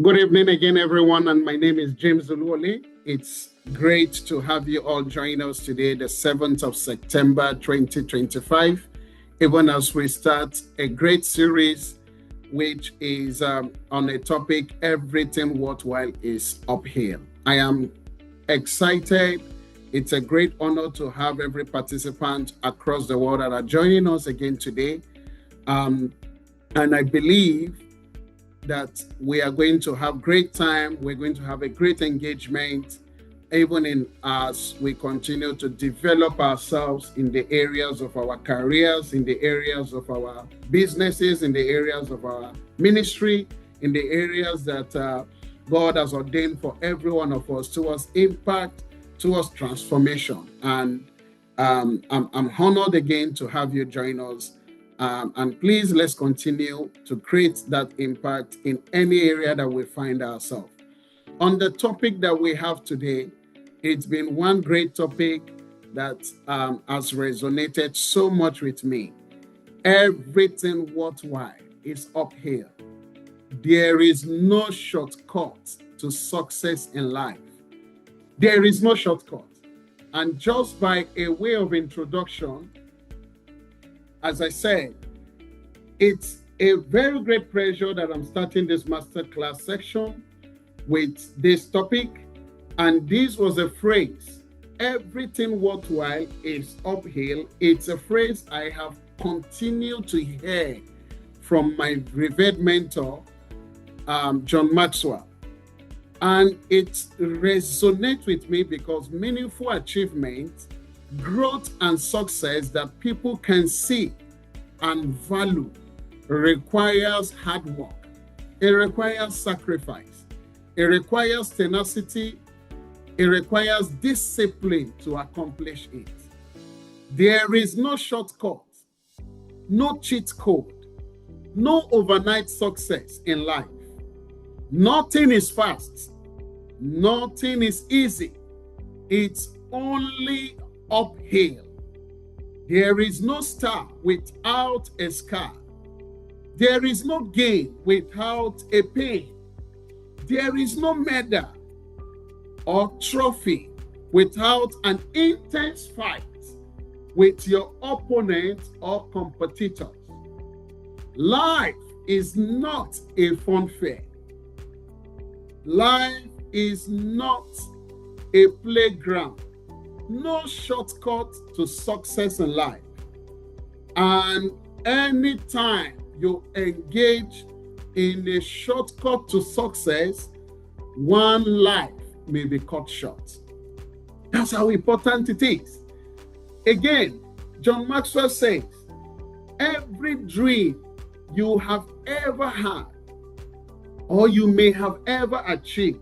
Good evening again, everyone, and my name is James Oluwole. It's great to have you all join us today, the 7th of September 2025, even as we start a great series which is on a topic, everything worthwhile is uphill. I am excited. It's a great honor to have every participant across the world that are joining us again today. And I believe that we are going to have great time. We're going to have a great engagement, even in as we continue to develop ourselves in the areas of our careers, in the areas of our businesses, in the areas of our ministry, in the areas that God has ordained for every one of us towards impact, towards transformation. And I'm honored again to have you join us. And please, let's continue to create that impact in any area that we find ourselves. On the topic that we have today, it's been one great topic that has resonated so much with me. Everything worthwhile is uphill. There is no shortcut to success in life. There is no shortcut. And just by a way of introduction, as I said, it's a very great pleasure that I'm starting this masterclass section with this topic. And this was a phrase, everything worthwhile is uphill. It's a phrase I have continued to hear from my revered mentor, John Maxwell. And it resonates with me because meaningful achievement, growth and success that people can see and value requires hard work. It requires sacrifice. It requires tenacity. It requires discipline to accomplish it. There is no shortcut, no cheat code, no overnight success in life. Nothing is fast. Nothing is easy. It's only uphill. There is no star without a scar. There is no gain without a pain. There is no medal or trophy without an intense fight with your opponent or competitors. Life is not a fun fair. Life is not a playground. No shortcut to success in life. And anytime you engage in a shortcut to success, one life may be cut short. That's how important it is. Again, John Maxwell says, every dream you have ever had or you may have ever achieved,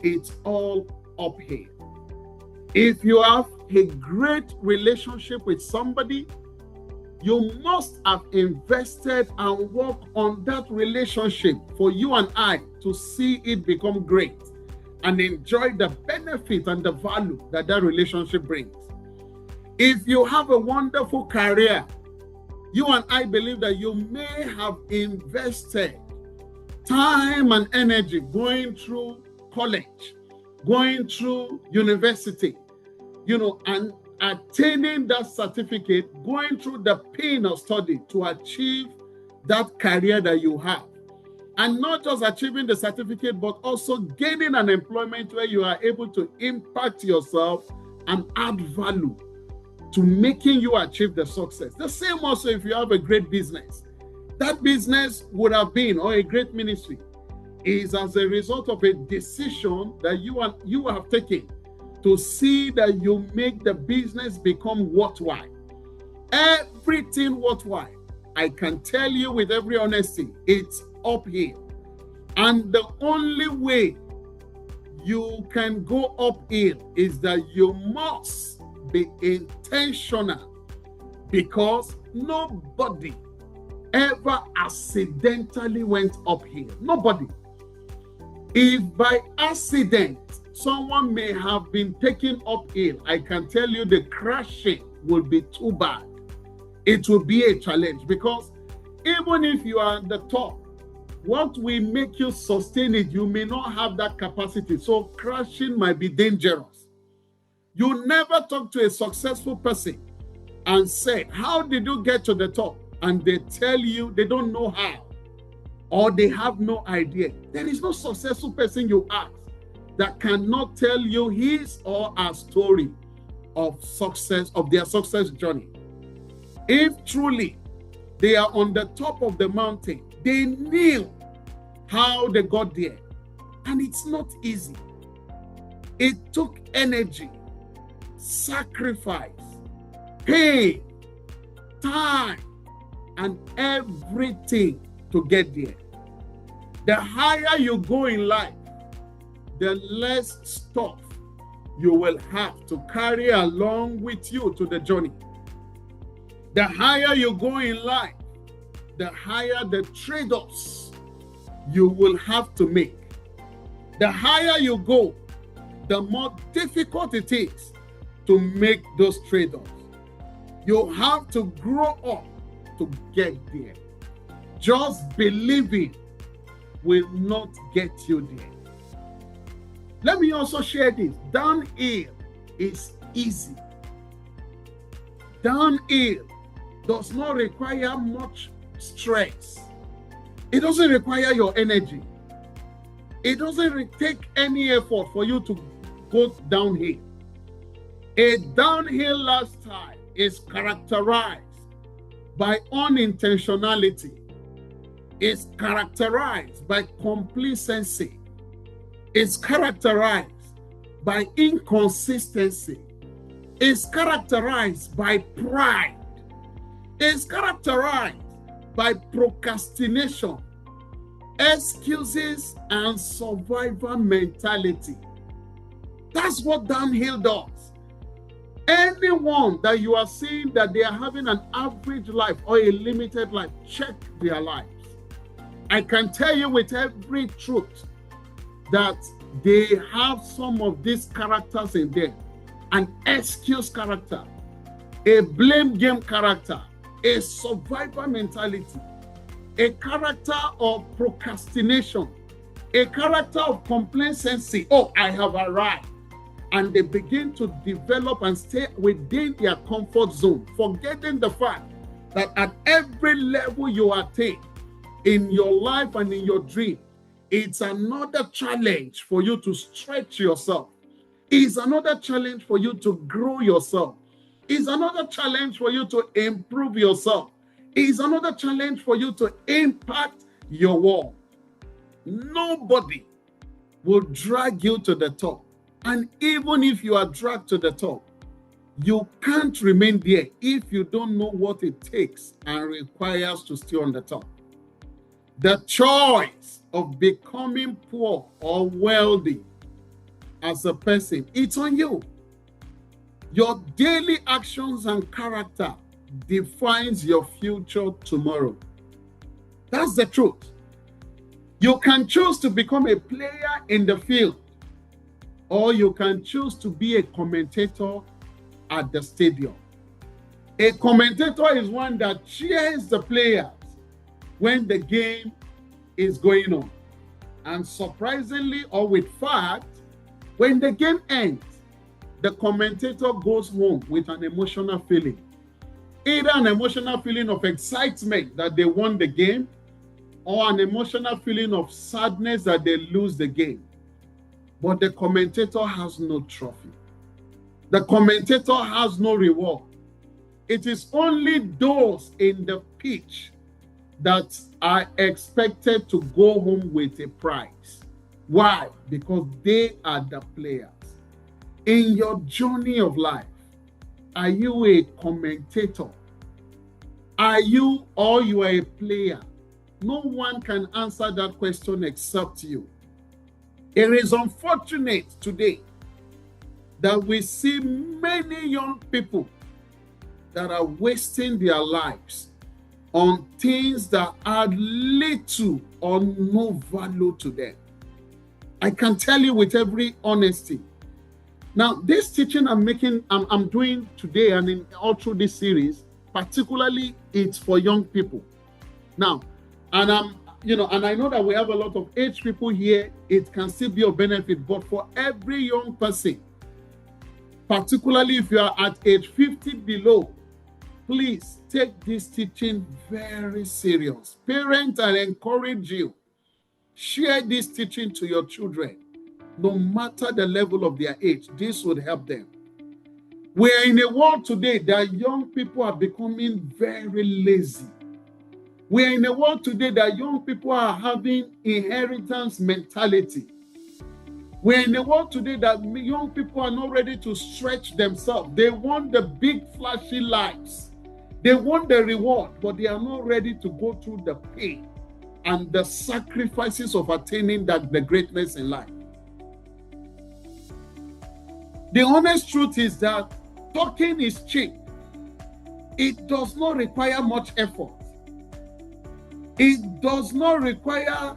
it's all uphill. If you have a great relationship with somebody, you must have invested and worked on that relationship for you and I to see it become great and enjoy the benefit and the value that that relationship brings. If you have a wonderful career, you and I believe that you may have invested time and energy going through college, going through university, and attaining that certificate, going through the pain of study to achieve that career that you have. And not just achieving the certificate, but also gaining an employment where you are able to impact yourself and add value to making you achieve the success. The same also if you have a great business. That business would have been, or a great ministry, is as a result of a decision that you have taken to see that you make the business become worthwhile. Everything worthwhile, I can tell you with every honesty, it's uphill. And the only way you can go uphill is that you must be intentional, because nobody ever accidentally went uphill. Nobody. If by accident someone may have been taken uphill, I can tell you the crashing will be too bad. It will be a challenge, because even if you are at the top, What will make you sustain it, you may not have that capacity. So crashing might be dangerous. You never talk to a successful person and say, how did you get to the top? And they tell you they don't know how, or they have no idea. There is no successful person you ask that cannot tell you his or her story of success, of their success journey. If truly they are on the top of the mountain, they knew how they got there. And it's not easy. It took energy, sacrifice, pain, time, and everything to get there. The higher you go in life, the less stuff you will have to carry along with you to the journey. The higher you go in life, the higher the trade-offs you will have to make. The higher you go, the more difficult it is to make those trade-offs. You have to grow up to get there. Just believing will not get you there. Let me also share this. Downhill is easy. Downhill does not require much stress. It doesn't require your energy. It doesn't take any effort for you to go downhill. A downhill lifestyle is characterized by unintentionality. It's characterized by complacency. It's characterized by inconsistency. It's characterized by pride. It's characterized by procrastination, excuses, and survivor mentality. That's what downhill does. Anyone that you are seeing that they are having an average life or a limited life, check their lives. I can tell you with every truth that they have some of these characters in them. An excuse character, a blame game character, a survivor mentality, a character of procrastination, a character of complacency. Oh, I have arrived. And they begin to develop and stay within their comfort zone, forgetting the fact that at every level you attain in your life and in your dream, it's another challenge for you to stretch yourself. It's another challenge for you to grow yourself. It's another challenge for you to improve yourself. It's another challenge for you to impact your world. Nobody will drag you to the top. And even if you are dragged to the top, you can't remain there if you don't know what it takes and requires to stay on the top. The choice of becoming poor or wealthy as a person, it's on you. Your daily actions and character defines your future tomorrow. That's the truth. You can choose to become a player in the field, or you can choose to be a commentator at the stadium. A commentator is one that cheers the players when the game is going on. And surprisingly, or with fact, when the game ends, the commentator goes home with an emotional feeling. Either an emotional feeling of excitement that they won the game, or an emotional feeling of sadness that they lose the game. But the commentator has no trophy. The commentator has no reward. It is only those in the pitch that are expected to go home with a prize. Why? Because they are the players. In your journey of life, are you a commentator? Are you, or you are a player? No one can answer that question except you. It is unfortunate today that we see many young people that are wasting their lives on things that add little or no value to them. I can tell you with every honesty. Now, this teaching I'm doing today and all through this series, particularly it's for young people. Now, and and I know that we have a lot of aged people here, it can still be of benefit. But for every young person, particularly if you are at age 50 below, please take this teaching very serious. Parents, I encourage you, share this teaching to your children, no matter the level of their age. This would help them. We are in a world today that young people are becoming very lazy. We are in a world today that young people are having inheritance mentality. We are in a world today that young people are not ready to stretch themselves. They want the big flashy lives. They want the reward, but they are not ready to go through the pain and the sacrifices of attaining the greatness in life. The honest truth is that talking is cheap. It does not require much effort. It does not require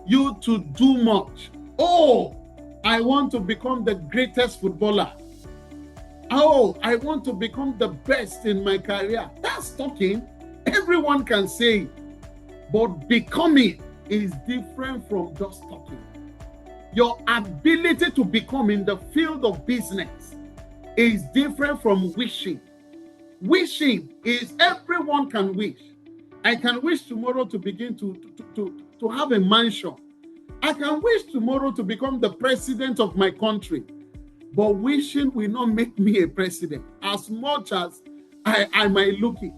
you to do much. Oh, I want to become the greatest footballer. Oh, I want to become the best in my career. That's talking. Everyone can say it. But becoming is different from just talking. Your ability to become in the field of business is different from wishing. Wishing is everyone can wish. I can wish tomorrow to begin to have a mansion. I can wish tomorrow to become the president of my country. But wishing will not make me a president. As much as I might look it,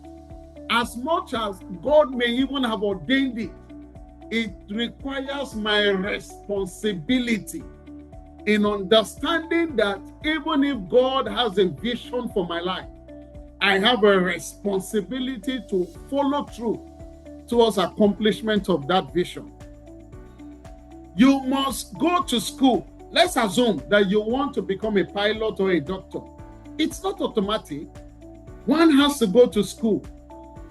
as much as God may even have ordained it, it requires my responsibility in understanding that even if God has a vision for my life, I have a responsibility to follow through towards accomplishment of that vision. You must go to school. Let's assume that you want to become a pilot or a doctor. It's not automatic. One has to go to school,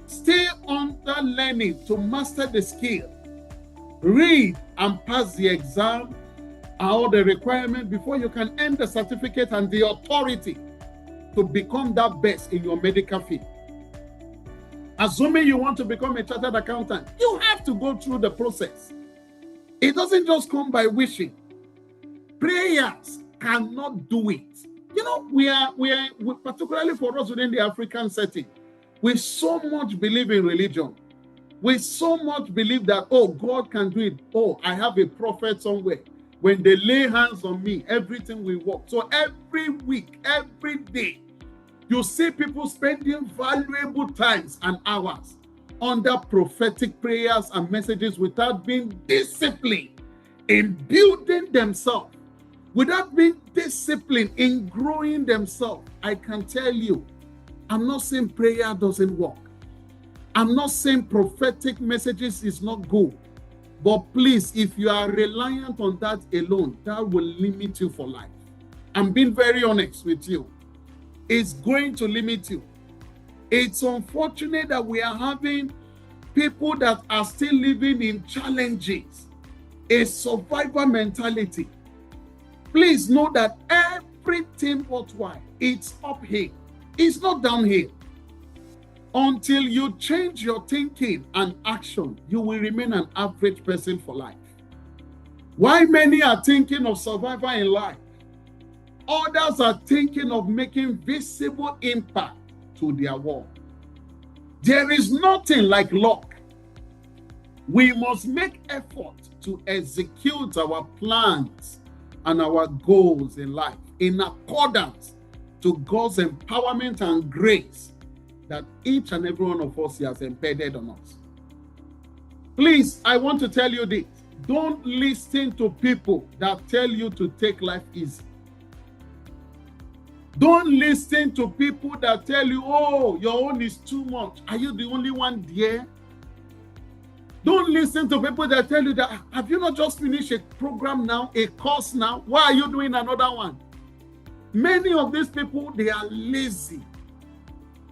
stay under learning to master the skill, read and pass the exam and all the requirements before you can earn the certificate and the authority to become that best in your medical field. Assuming you want to become a chartered accountant, you have to go through the process. It doesn't just come by wishing. Prayers cannot do it. We are particularly for us within the African setting, we so much believe in religion. We so much believe that, oh, God can do it. Oh, I have a prophet somewhere. When they lay hands on me, everything will work. So every week, every day, you see people spending valuable times and hours under prophetic prayers and messages without being disciplined in building themselves, without being disciplined in growing themselves. I can tell you, I'm not saying prayer doesn't work. I'm not saying prophetic messages is not good. But please, if you are reliant on that alone, that will limit you for life. I'm being very honest with you. It's going to limit you. It's unfortunate that we are having people that are still living in challenges, a survivor mentality. Please know that everything worthwhile, it's uphill. It's not downhill. Until you change your thinking and action, you will remain an average person for life. Why many are thinking of survival in life? Others are thinking of making visible impact to their world. There is nothing like luck. We must make effort to execute our plans and our goals in life in accordance to God's empowerment and grace that each and every one of us has embedded on us. Please, I want to tell you this. Don't listen to people that tell you to take life easy. Don't listen to people that tell you, oh, your own is too much. Are you the only one there? Don't listen to people that tell you that, have you not just finished a program now, a course now? Why are you doing another one? Many of these people, they are lazy.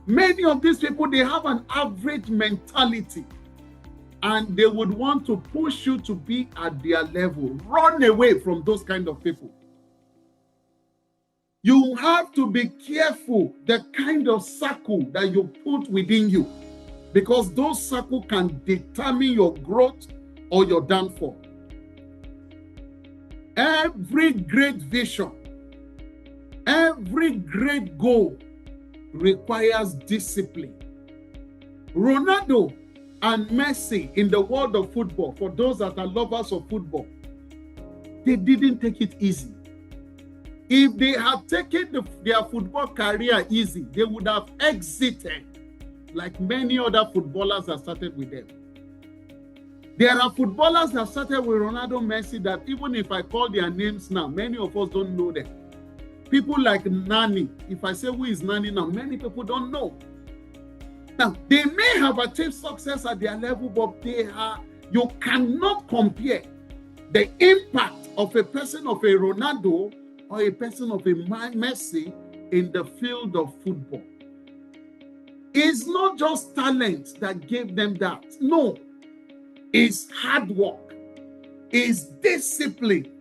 Many of these people, they have an average mentality and they would want to push you to be at their level. Run away from those kind of people. You have to be careful the kind of circle that you put within you, because those circles can determine your growth or your downfall. Every great vision, every great goal requires discipline. Ronaldo and Messi in the world of football, for those that are lovers of football, they didn't take it easy. If they had taken their football career easy, they would have exited like many other footballers that started with them. There are footballers that started with Ronaldo, Messi, that even if I call their names now, many of us don't know them. People like Nani, if I say who is Nani now, many people don't know. Now, they may have achieved success at their level, but you cannot compare the impact of a person of a Ronaldo or a person of a Messi in the field of football. It's not just talent that gave them that. No. It's hard work, it's discipline,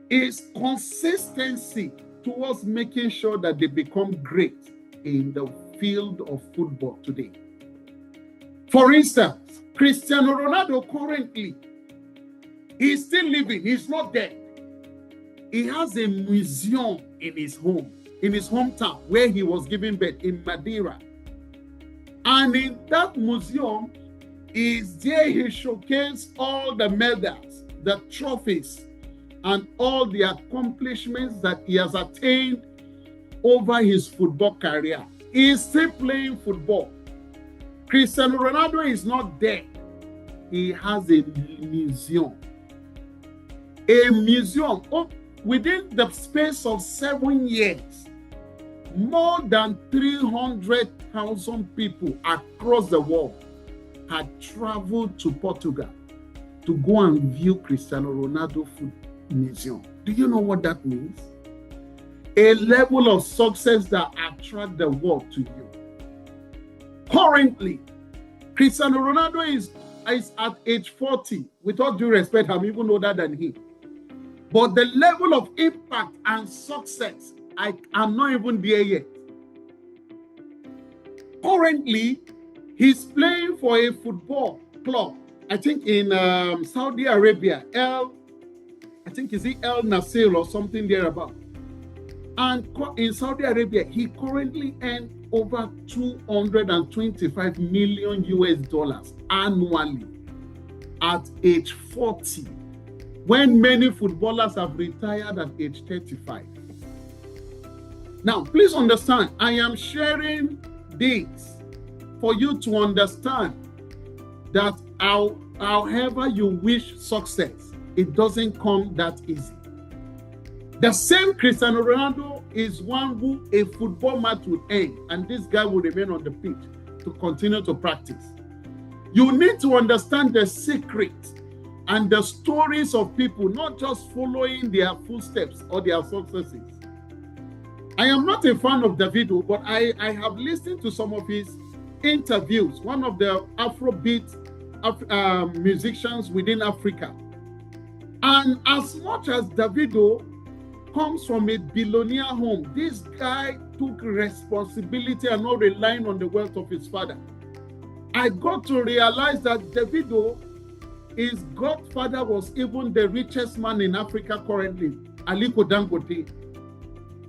it's consistency towards making sure that they become great in the field of football today. For instance, Cristiano Ronaldo currently, he's still living, he's not dead. He has a museum in his hometown where he was given birth, in Madeira. And in that museum, is there he showcased all the medals, the trophies, and all the accomplishments that he has attained over his football career. He is still playing football. Cristiano Ronaldo is not dead. He has a museum. A museum. Within the space of 7 years, more than 300,000 people across the world had traveled to Portugal to go and view Cristiano Ronaldo Museum. Do you know what that means? A level of success that attracts the world to you. Currently, Cristiano Ronaldo is at age 40. With all due respect, I'm even older than him. But the level of impact and success, I'm not even there yet. Currently, he's playing for a football club, I think in Saudi Arabia, is it El Nasser or something thereabout. And in Saudi Arabia, he currently earns over 225 million US dollars annually at age 40, when many footballers have retired at age 35. Now, please understand, I am sharing this for you to understand that however you wish success, it doesn't come that easy. The same Cristiano Ronaldo is one who a football match will end, and this guy will remain on the pitch to continue to practice. You need to understand the secret and the stories of people, not just following their footsteps or their successes. I am not a fan of Davido, but I have listened to some of his interviews, one of the Afrobeat musicians within Africa. And as much as Davido comes from a billionaire home, this guy took responsibility and not relying on the wealth of his father. I got to realize that Davido, his godfather was even the richest man in Africa currently, Aliko Dangote.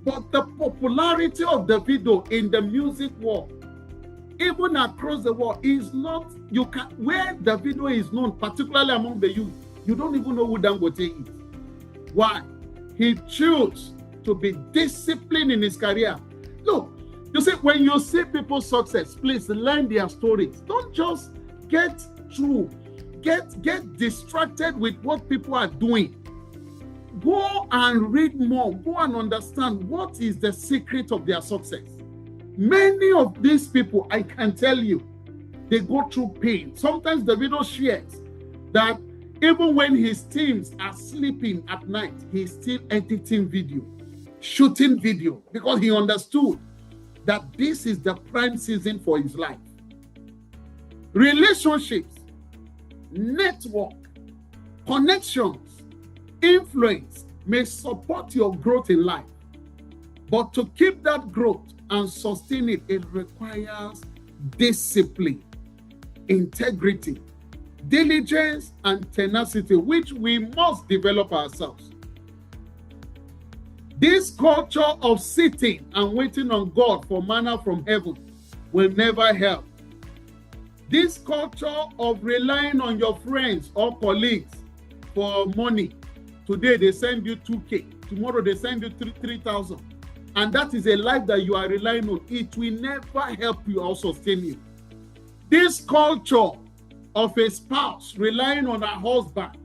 But the popularity of Davido in the music world, even across the world, is not, where Davido is known, particularly among the youth, you don't even know who Dangote is. Why? He chose to be disciplined in his career. Look, you see, when you see people's success, please learn their stories. Don't just get distracted with what people are doing. Go and read more. Go and understand what is the secret of their success. Many of these people, I can tell you, they go through pain. Sometimes Davido shares that even when his teams are sleeping at night, he's still editing video, shooting video, because he understood that this is the prime season for his life. Relationships, network, connections, influence may support your growth in life. But to keep that growth and sustain it, it requires discipline, integrity, diligence, and tenacity, which we must develop ourselves. This culture of sitting and waiting on God for manna from heaven will never help. This culture of relying on your friends or colleagues for money, today they send you 2K, tomorrow they send you 3,000, and that is a life that you are relying on. It will never help you or sustain you. This culture of a spouse relying on a husband,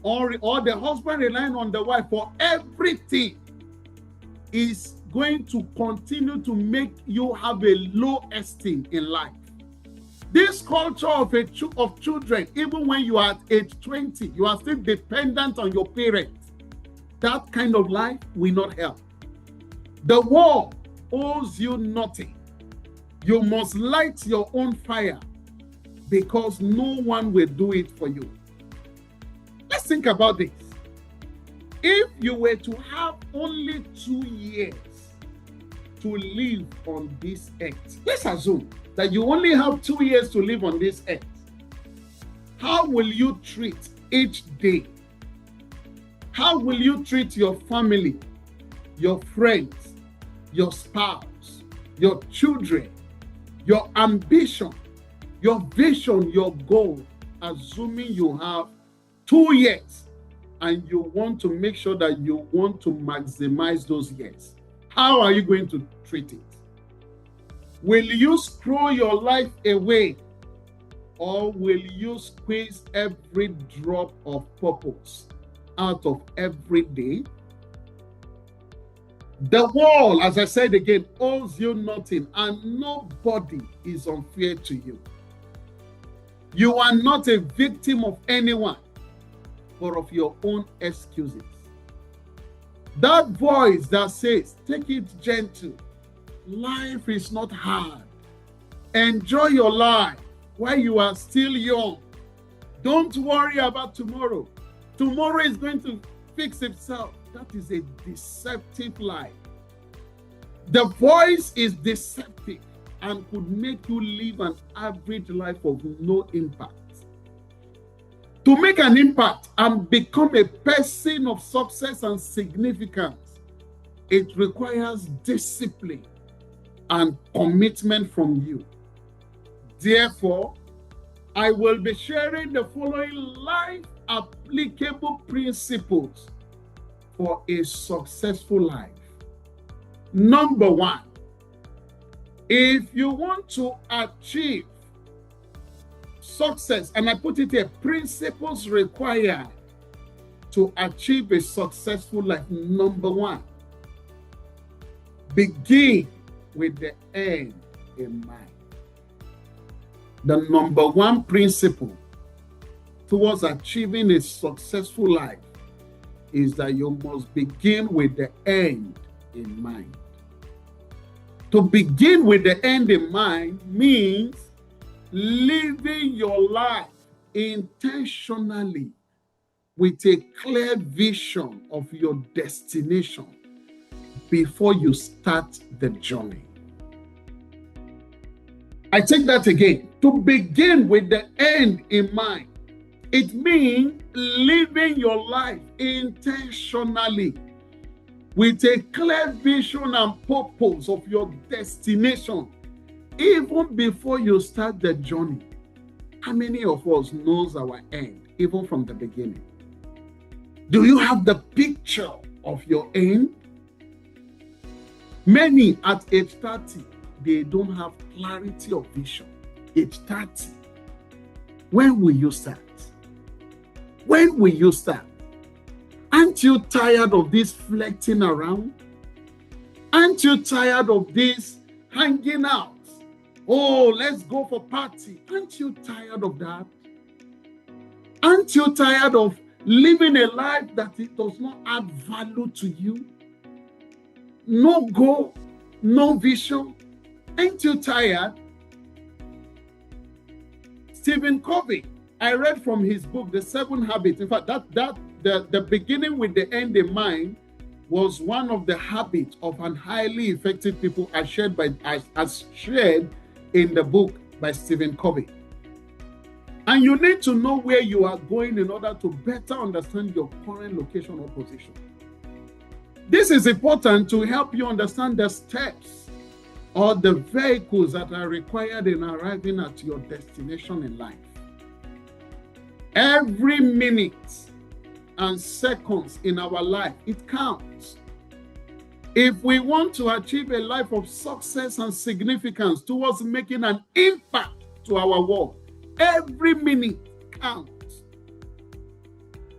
or the husband relying on the wife for everything, is going to continue to make you have a low esteem in life. This culture of children, even when you are at age 20, you are still dependent on your parents. That kind of life will not help. The world owes you nothing. You must light your own fire, because no one will do it for you. Let's think about this. If you were to have only 2 years to live on this earth, let's assume that you only have 2 years to live on this earth, how will you treat each day? How will you treat your family, your friends, your spouse, your children, your ambition, your vision, your goal, assuming you have 2 years and you want to make sure that you want to maximize those years? How are you going to treat it? Will you scroll your life away, or will you squeeze every drop of purpose out of every day? The world, as I said again, owes you nothing, and nobody is unfair to you. You are not a victim of anyone, but of your own excuses. That voice that says, take it gentle, life is not hard, enjoy your life while you are still young, don't worry about tomorrow, tomorrow is going to fix itself. That is a deceptive lie. The voice is deceptive and could make you live an average life of no impact. To make an impact and become a person of success and significance, it requires discipline and commitment from you. Therefore, I will be sharing the following life applicable principles for a successful life. Number 1, if you want to achieve success, and I put it here, principles required to achieve a successful life. Number 1, begin with the end in mind. The number 1 principle towards achieving a successful life is that you must begin with the end in mind. To begin with the end in mind means living your life intentionally with a clear vision of your destination before you start the journey. I take that again. To begin with the end in mind, it means living your life intentionally with a clear vision and purpose of your destination, even before you start the journey. How many of us knows our end, even from the beginning? Do you have the picture of your end? Many at age 30, they don't have clarity of vision. Age 30. When will you start? When will you start? Aren't you tired of this flirting around? Aren't you tired of this hanging out? Oh, let's go for party. Aren't you tired of that? Aren't you tired of living a life that it does not add value to you? No goal, no vision. Ain't you tired? Stephen Covey, I read from his book, The 7 Habits. In fact, the beginning with the end in mind was one of the habits of an highly effective people as shared in the book by Stephen Covey. And you need to know where you are going in order to better understand your current location or position. This is important to help you understand the steps or the vehicles that are required in arriving at your destination in life. Every minute and seconds in our life, it counts. If we want to achieve a life of success and significance towards making an impact to our world, every minute counts.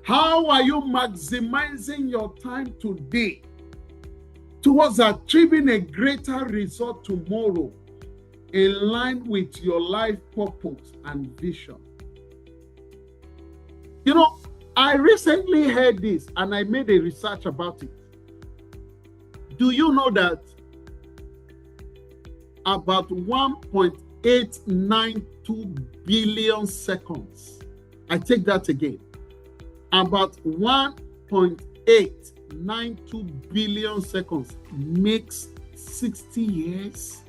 How are you maximizing your time today towards achieving a greater result tomorrow in line with your life purpose and vision? You know, I recently heard this and I made a research about it. Do you know that about 1.892 billion seconds, I take that again, about 1.892 billion seconds makes 60 years?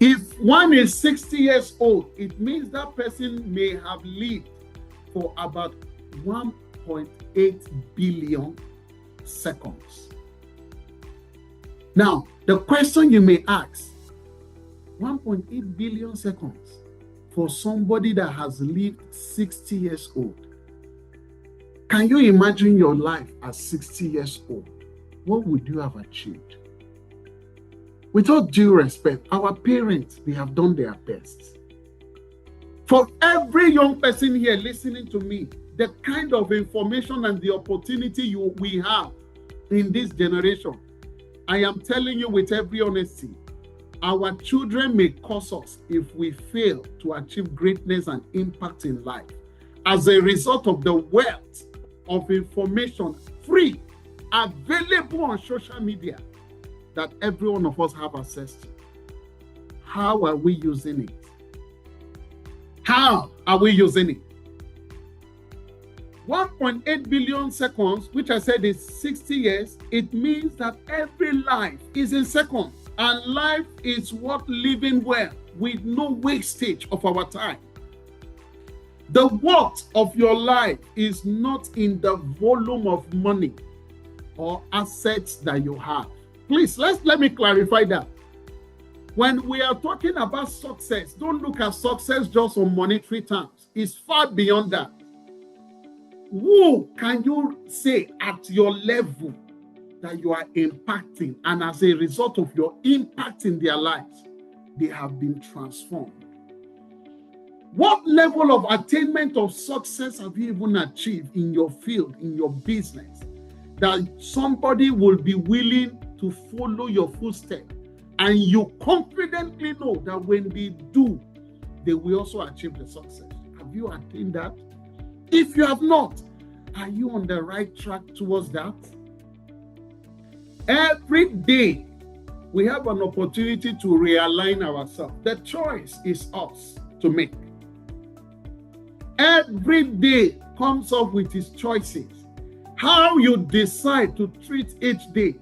If one is 60 years old, it means that person may have lived for about 1.8 billion seconds. Now, the question you may ask, 1.8 billion seconds for somebody that has lived 60 years old. Can you imagine your life at 60 years old? What would you have achieved? With all due respect, our parents, they have done their best. For every young person here listening to me, the kind of information and the opportunity we have in this generation, I am telling you with every honesty, our children may curse us if we fail to achieve greatness and impact in life as a result of the wealth of information free, available on social media that every one of us have access to. How are we using it? How are we using it? 1.8 billion seconds, which I said is 60 years, it means that every life is in seconds, and life is worth living well with no wastage of our time. The worth of your life is not in the volume of money or assets that you have. Please, let me clarify that. When we are talking about success, don't look at success just on monetary terms. It's far beyond that. Who can you say at your level that you are impacting, and as a result of your impact in their lives, they have been transformed? What level of attainment of success have you even achieved in your field, in your business, that somebody will be willing to follow your footsteps, and you confidently know that when they do, they will also achieve the success? Have you attained that? If you have not, are you on the right track towards that? Every day, we have an opportunity to realign ourselves. The choice is us to make. Every day comes up with its choices. How you decide to treat each day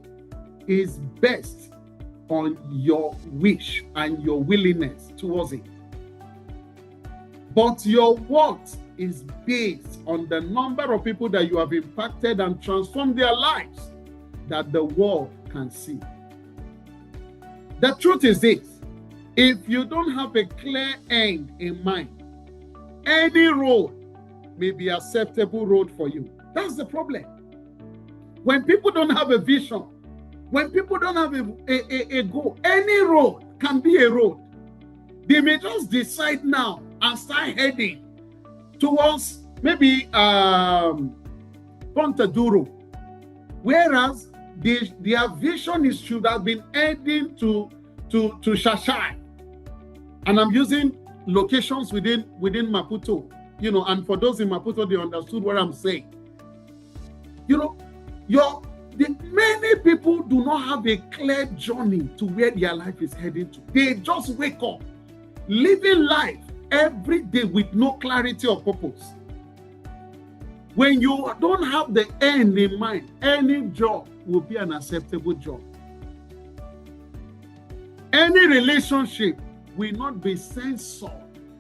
is based on your wish and your willingness towards it. But your worth is based on the number of people that you have impacted and transformed their lives that the world can see. The truth is this: if you don't have a clear end in mind, any road may be an acceptable road for you. That's the problem. When people don't have a vision, when people don't have a goal, any road can be a road. They may just decide now and start heading towards maybe Pontaduro, whereas their vision should have been heading to Shashai. And I'm using locations within Maputo, and for those in Maputo, they understood what I'm saying. Many people do not have a clear journey to where their life is heading to. They just wake up, living life every day with no clarity of purpose. When you don't have the end in mind, any job will be an acceptable job. Any relationship will not be censored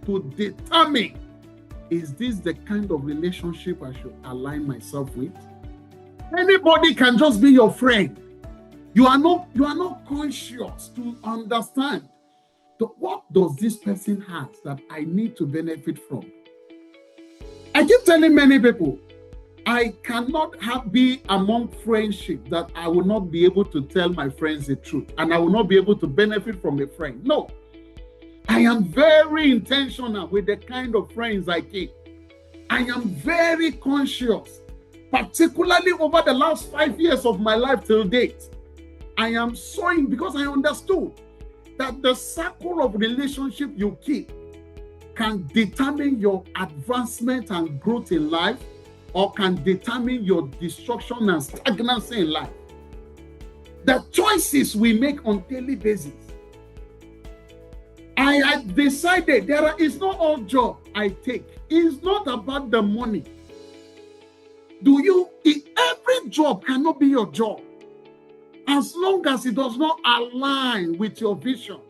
to determine, is this the kind of relationship I should align myself with? Anybody can just be your friend. You are not conscious to understand what does this person have that I need to benefit from. I keep telling many people, I cannot be among friendship that I will not be able to tell my friends the truth and I will not be able to benefit from a friend. No, I am very intentional with the kind of friends I keep. I am very conscious, particularly over the last 5 years of my life till date. I am sowing because I understood that the circle of relationship you keep can determine your advancement and growth in life, or can determine your destruction and stagnancy in life. The choices we make on a daily basis. I had decided it's not all job I take. It's not about the money. Every job cannot be your job as long as it does not align with your vision.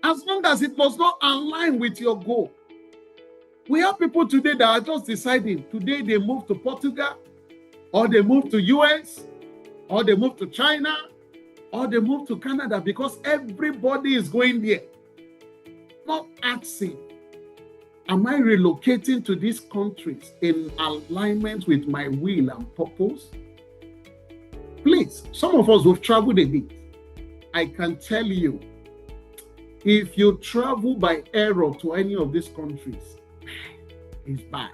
As long as it does not align with your goal. We have people today that are just deciding, today they move to Portugal, or they move to US, or they move to China, or they move to Canada because everybody is going there. Not asking, am I relocating to these countries in alignment with my will and purpose? Please, some of us have traveled a bit. I can tell you, if you travel by error to any of these countries, it's bad.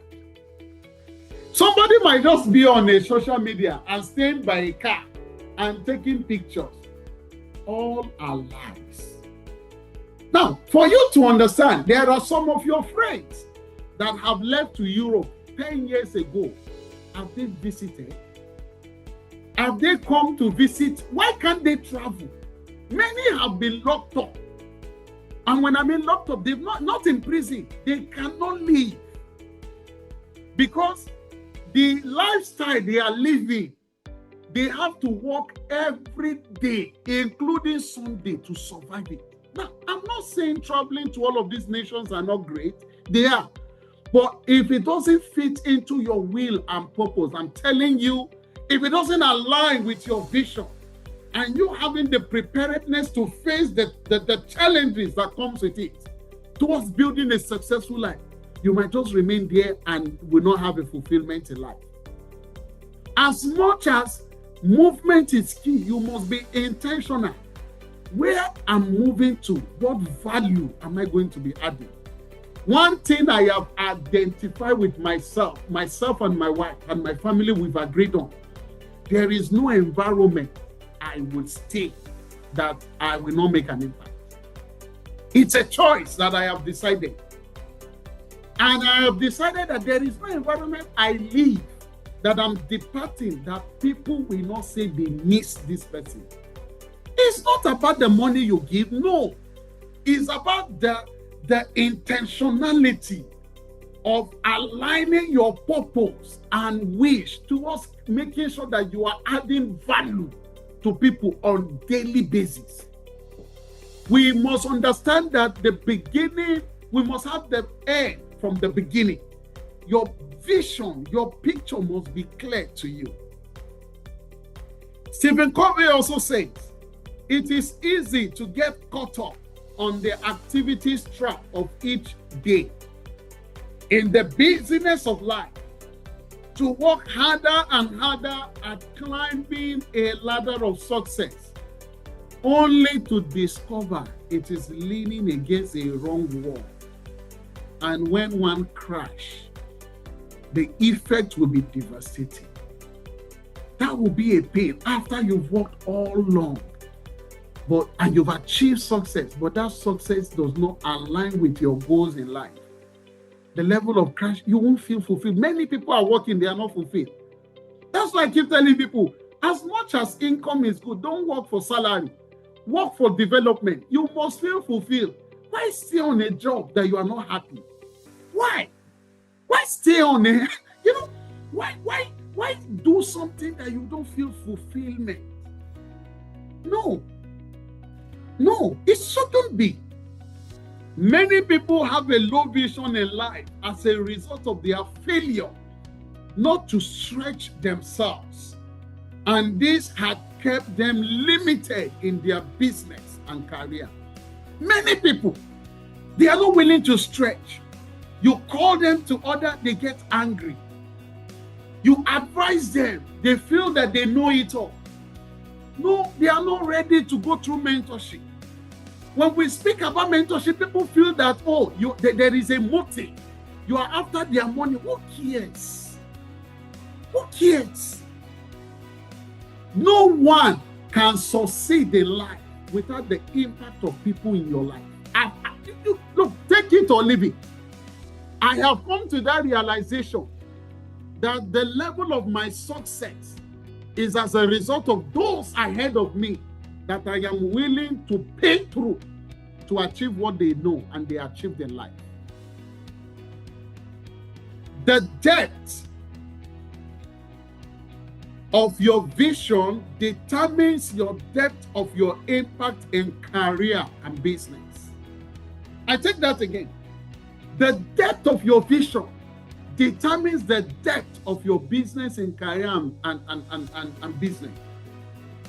Somebody might just be on a social media and staying by a car and taking pictures. All are lies. Now, for you to understand, there are some of your friends that have left to Europe 10 years ago. Have they visited? Have they come to visit? Why can't they travel? Many have been locked up. And when I mean locked up, they've not in prison. They cannot leave. Because the lifestyle they are living, they have to work every day, including Sunday, to survive it. Now, I'm not saying traveling to all of these nations are not great. They are. But if it doesn't fit into your will and purpose, I'm telling you, if it doesn't align with your vision, and you having the preparedness to face the challenges that comes with it, towards building a successful life, you might just remain there and will not have a fulfillment in life. As much as movement is key, you must be intentional. Where I'm moving to, what value am I going to be adding? One thing I have identified with myself and my wife and my family, we've agreed on, there is no environment I will stay that I will not make an impact. It's a choice that I have decided. And I have decided that there is no environment I live that I'm departing that people will not say they miss this person. It's not about the money you give, no. It's about the intentionality of aligning your purpose and wish towards making sure that you are adding value to people on a daily basis. We must understand that the beginning, we must have the end from the beginning. Your vision, your picture must be clear to you. Stephen Covey also says, it is easy to get caught up on the activities trap of each day. In the busyness of life, to work harder and harder at climbing a ladder of success, only to discover it is leaning against a wrong wall. And when one crash, the effect will be devastating. That will be a pain after you've worked all long, and you've achieved success, but that success does not align with your goals in life. The level of crash, you won't feel fulfilled. Many people are working, they are not fulfilled. That's why I keep telling people, as much as income is good, don't work for salary. Work for development. You must feel fulfilled. Why stay on a job that you are not happy? Why? Why stay on it? Why do something that you don't feel fulfillment? No, it shouldn't be. Many people have a low vision in life as a result of their failure not to stretch themselves. And this had kept them limited in their business and career. Many people, they are not willing to stretch. You call them to order, they get angry. You advise them, they feel that they know it all. No, they are not ready to go through mentorship. When we speak about mentorship, people feel that, there is a motive. You are after their money. Who cares? Who cares? No one can succeed in life without the impact of people in your life. Look, take it or leave it. I have come to that realization that the level of my success is as a result of those ahead of me that I am willing to pay through to achieve what they know and they achieved in life. The depth of your vision determines your depth of your impact in career and business. I take that again. The depth of your vision determines the depth of your business in career and business.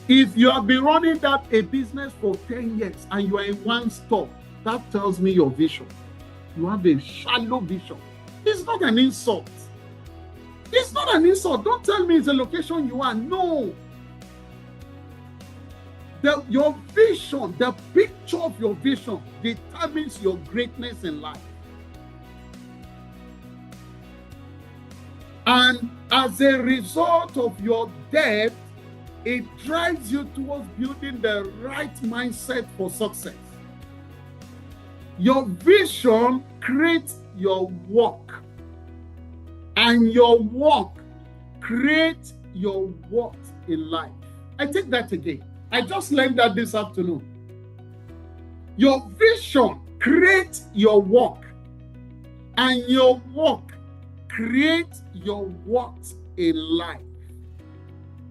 If you have been running a business for 10 years and you are in one store, that tells me your vision. You have a shallow vision. It's not an insult. It's not an insult. Don't tell me it's the location you are. No. Your vision, the picture of your vision determines your greatness in life. And as a result of your depth, it drives you towards building the right mindset for success. Your vision creates your work, and your work creates your worth in life. I take that again. I just learned that this afternoon. Your vision creates your work, and your work creates your worth in life.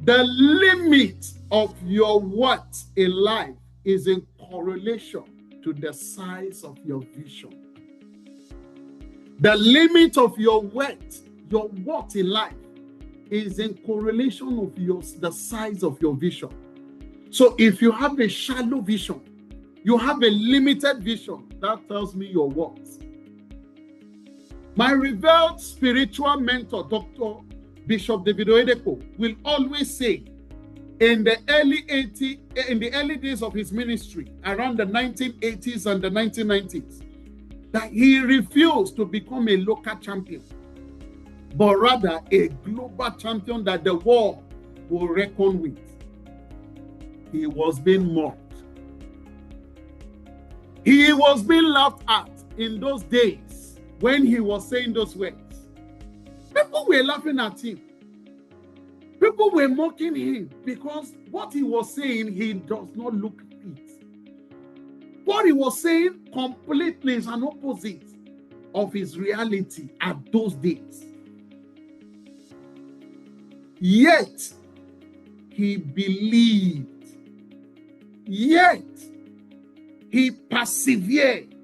The limit of your worth in life is in correlation to the size of your vision. The limit of your worth in life is in correlation of the size of your vision. So if you have a shallow vision, you have a limited vision, that tells me your worth. My revered spiritual mentor, Dr. Bishop David Oyedepo, will always say, in the early days of his ministry, around the 1980s and the 1990s, that he refused to become a local champion, but rather a global champion that the world will reckon with. He was being mocked. He was being laughed at in those days when he was saying those words. People were laughing at him. People were mocking him because what he was saying, he does not look it. What he was saying completely is an opposite of his reality at those days. Yet, he believed. Yet, he persevered.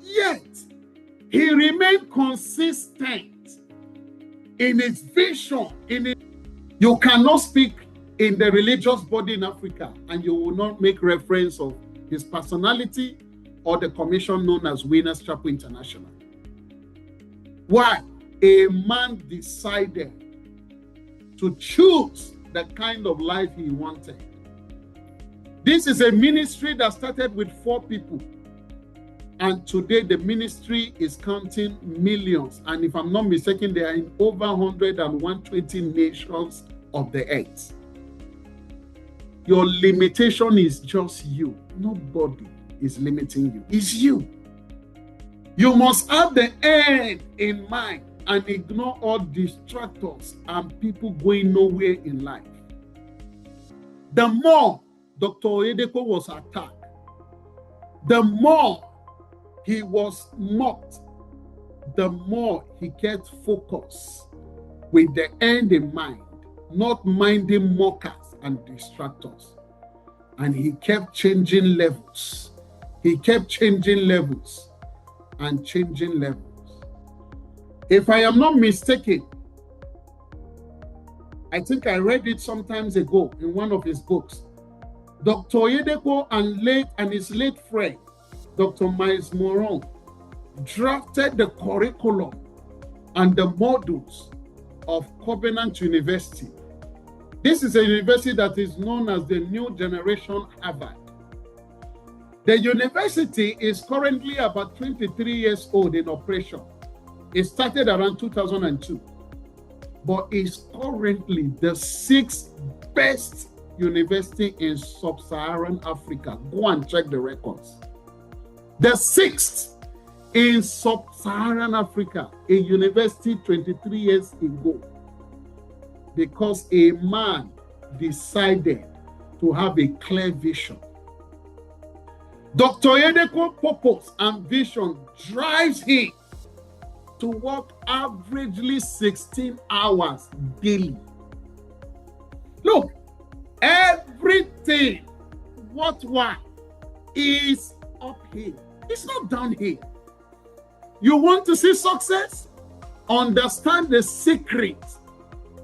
Yet, he remained consistent in his vision. You cannot speak in the religious body in Africa and you will not make reference of his personality or the commission known as Winners Chapel International. Why? A man decided to choose the kind of life he wanted. This is a ministry that started with 4 people. And today the ministry is counting millions. And if I'm not mistaken, they are in over 120 nations of the earth. Your limitation is just you. Nobody is limiting you. It's you. You must have the end in mind and ignore all distractors and people going nowhere in life. The more Dr. Oyedepo was attacked, the more he was mocked, the more he kept focused with the end in mind, not minding mockers and distractors. And he kept changing levels He kept changing levels and changing levels. If I am not mistaken, I think I read it sometimes ago in one of his books. Dr. Oyedepo and his late friend, Dr. Miles Moron, drafted the curriculum and the modules of Covenant University. This is a university that is known as the New Generation Harvard. The university is currently about 23 years old in operation. It started around 2002, but is currently the 6th best university in sub-Saharan Africa. Go and check the records. The 6th in sub-Saharan Africa, a university 23 years ago, because a man decided to have a clear vision. Dr. Oyedepo's purpose and vision drives him to work averagely 16 hours daily. Look, everything worthwhile is uphill. It's not downhill. You want to see success? Understand the secret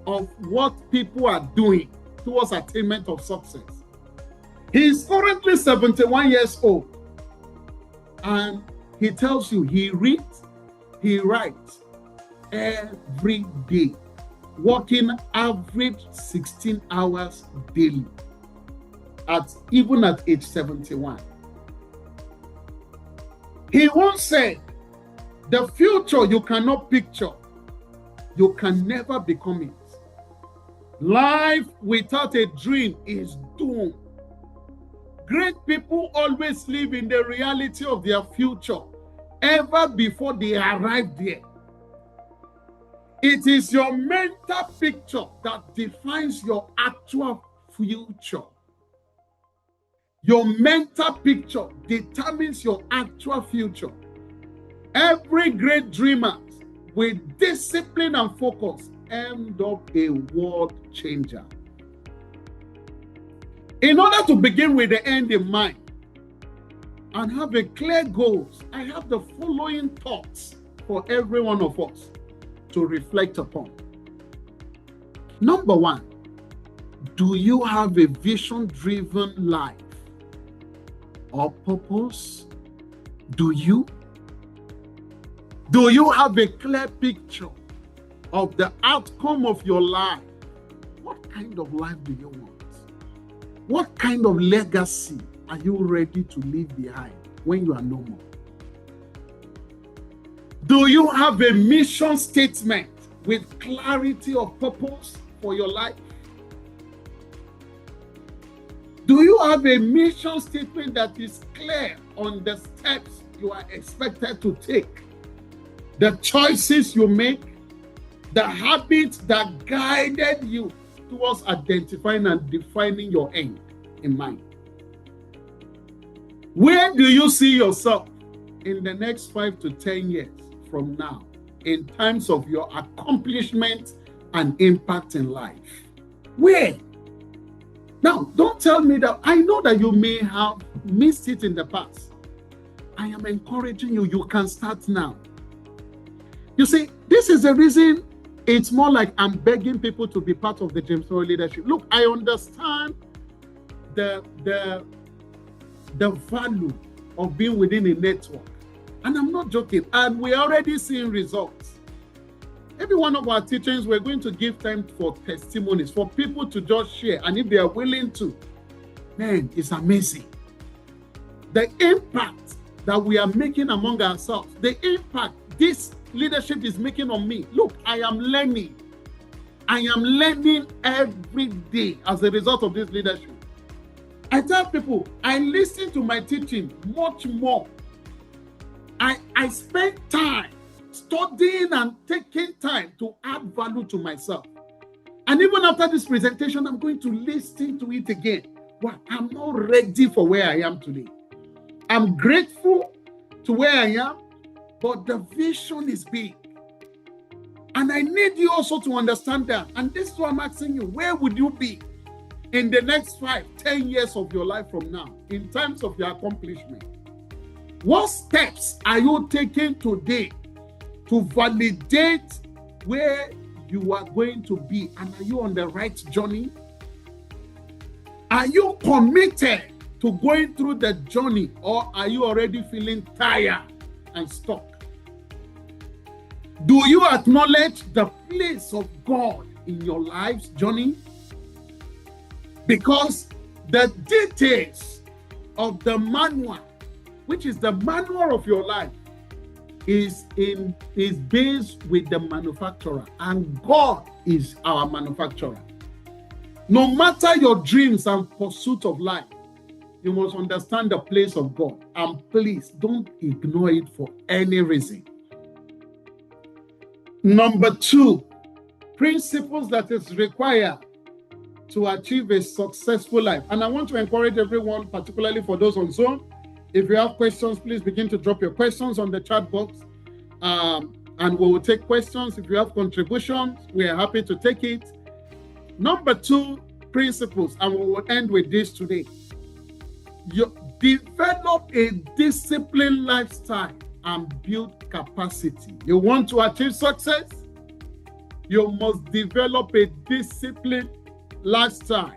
of what people are doing towards attainment of success. He is currently 71 years old, and he tells you he reads, he writes every day, working average 16 hours daily, even at age 71. He once said, the future you cannot picture, you can never become it. Life without a dream is doomed. Great people always live in the reality of their future, ever before they arrive there. It is your mental picture that defines your actual future. Your mental picture determines your actual future. Every great dreamer with discipline and focus end up a world changer. In order to begin with the end in mind and have a clear goals, I have the following thoughts for every one of us to reflect upon. Number one, do you have a vision-driven life or purpose? Do you? Do you have a clear picture of the outcome of your life? What kind of life do you want? What kind of legacy are you ready to leave behind when you are no more? Do you have a mission statement with clarity of purpose for your life? Do you have a mission statement that is clear on the steps you are expected to take, the choices you make, the habits that guided you towards identifying and defining your end in mind? Where do you see yourself in the next 5 to 10 years from now in terms of your accomplishment and impact in life? Where? Now, don't tell me that. I know that you may have missed it in the past. I am encouraging you. You can start now. You see, this is the reason it's more like I'm begging people to be part of the James Oluwole leadership. Look, I understand the value of being within a network. And I'm not joking. And we're already seeing results. Every one of our teachings, we're going to give time for testimonies, for people to just share. And if they are willing to, man, it's amazing. The impact that we are making among ourselves, the impact this leadership is making on me. Look, I am learning. I am learning every day as a result of this leadership. I tell people, I listen to my teaching much more. I spend time studying and taking time to add value to myself. And even after this presentation, I'm going to listen to it again. Well, I'm not ready for where I am today. I'm grateful to where I am, but the vision is big. And I need you also to understand that. And this is what I'm asking you. Where would you be in the next 5, 10 years of your life from now in terms of your accomplishment? What steps are you taking today to validate where you are going to be? And are you on the right journey? Are you committed to going through the journey, or are you already feeling tired and stuck? Do you acknowledge the place of God in your life's journey? Because the details of the manual, which is the manual of your life, is based with the manufacturer, and God is our manufacturer. No matter your dreams and pursuit of life, you must understand the place of God, and please don't ignore it for any reason. Number 2, principles that is required to achieve a successful life. And I want to encourage everyone, particularly for those on Zoom, if you have questions, please begin to drop your questions on the chat box, and we will take questions. If you have contributions, we are happy to take it. Number 2, principles, and we will end with this today. You develop a disciplined lifestyle and build capacity. You want to achieve success? You must develop a disciplined lifestyle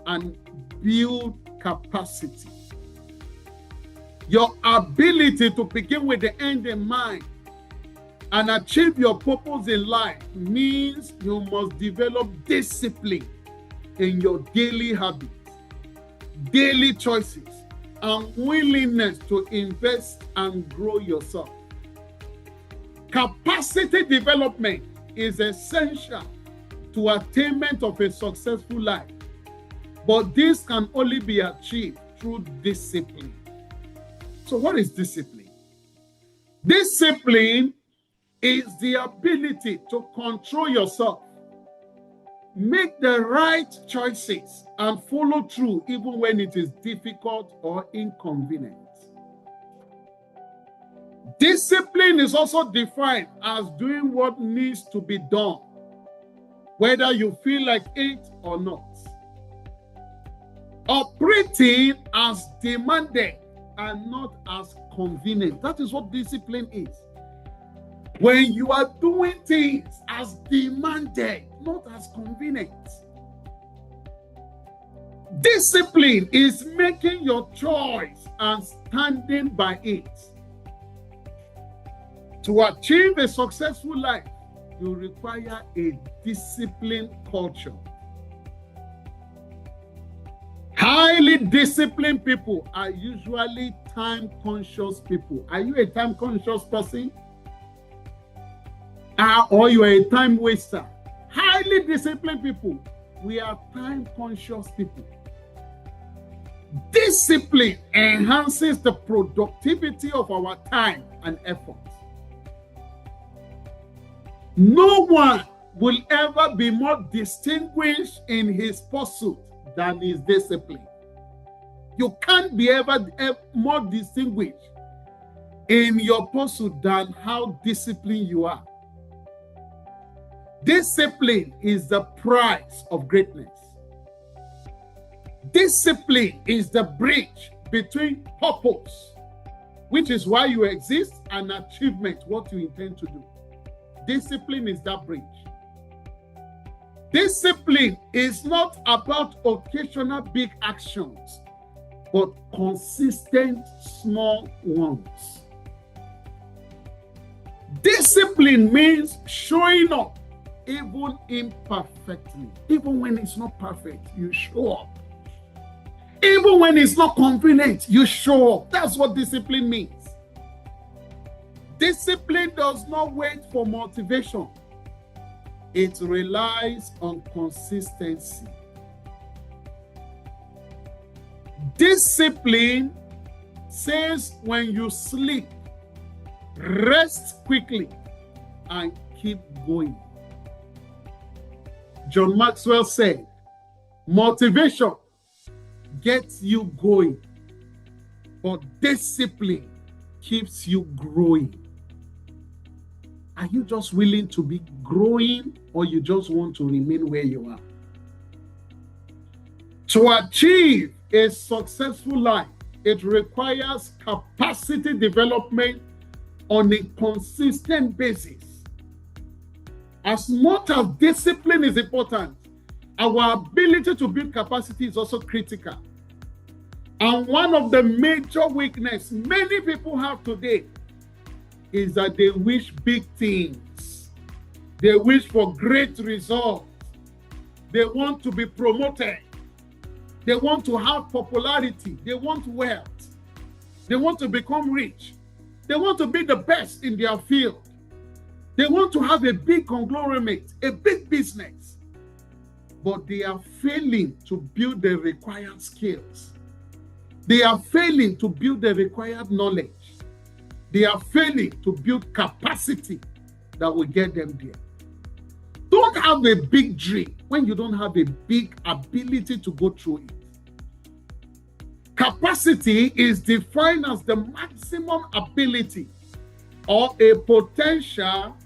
and build capacity. Your ability to begin with the end in mind and achieve your purpose in life means you must develop discipline in your daily habits, daily choices, and willingness to invest and grow yourself. Capacity development is essential to attainment of a successful life, but this can only be achieved through discipline. So what is discipline? Discipline is the ability to control yourself, make the right choices, and follow through even when it is difficult or inconvenient. Discipline is also defined as doing what needs to be done, whether you feel like it or not. Operating as demanded and not as convenient. That is what discipline is. When you are doing things as demanded, not as convenient. Discipline is making your choice and standing by it. To achieve a successful life, you require a disciplined culture. Highly disciplined people are usually time-conscious people. Are you a time-conscious person? Or you are a time waster? Highly disciplined people, we are time-conscious people. Discipline enhances the productivity of our time and effort. No one will ever be more distinguished in his pursuit than his discipline. You can't be ever more distinguished in your pursuit than how disciplined you are. Discipline is the price of greatness. Discipline is the bridge between purpose, which is why you exist, and achievement, what you intend to do. Discipline is that bridge. Discipline is not about occasional big actions, but consistent small ones. Discipline means showing up even imperfectly. Even when it's not perfect, you show up. Even when it's not convenient, you show up. That's what discipline means. Discipline does not wait for motivation. It relies on consistency. Discipline says when you sleep, rest quickly and keep going. John Maxwell said, motivation gets you going, but discipline keeps you growing. Are you just willing to be growing, or you just want to remain where you are? To achieve a successful life, it requires capacity development on a consistent basis. As much as discipline is important, our ability to build capacity is also critical. And one of the major weaknesses many people have today is that they wish big things. They wish for great results. They want to be promoted. They want to have popularity. They want wealth. They want to become rich. They want to be the best in their field. They want to have a big conglomerate, a big business. But they are failing to build the required skills. They are failing to build the required knowledge. They are failing to build capacity that will get them there. Don't have a big dream when you don't have a big ability to go through it. Capacity is defined as the maximum ability or a potential